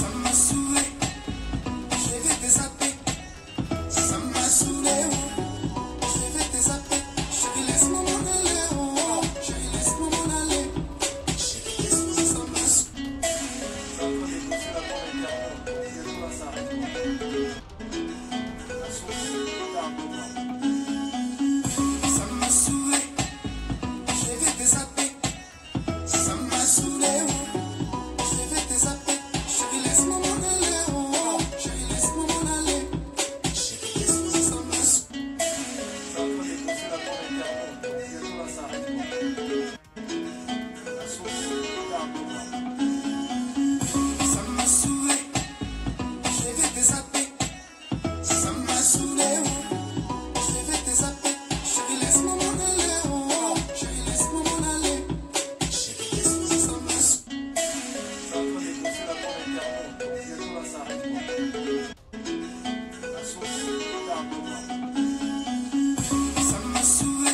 Ça m'a saoulé, je vais te zapper. Ça m'a saoulé, je vais te zapper. Chérie, laisse-moi m'en aller, oh. Chérie, laisse-moi m'en aller. Chérie, laisse-moi, ça m'a saoulé. Ça m'a saoulé, je vais te zapper. Ça m'a saoulé, je vais te zapper. Chérie, laisse-moi m'en aller, oh. Chérie, laisse-moi m'en aller. Chérie, laisse-moi, ça m'a saoulé. Ça m'a saoulé, je vais te zapper. Ça m'a saoulé, je vais te zapper. Chérie, laisse-moi m'en aller, oh. Chérie, laisse-moi m'en aller. Chérie, laisse-moi, ça m'a saoulé. Ça m'a saoulé,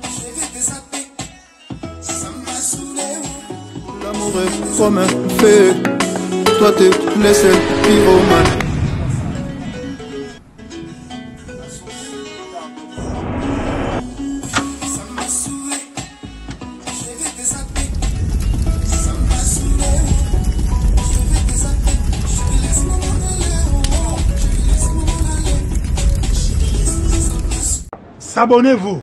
je vais te zapper. Ça m'a saoulé, L'amour est comme un feu, toi t'es blessé, pyromane. ça m'a saoulé, je vais te zapper. Ça m'a saoulé, je vais te zapper. Chérie, laisse-moi m'en aller, oh. Chérie, laisse-moi m'en aller. Chérie, laisse-moi, ça m'a saoulé. S'abonnez-vous.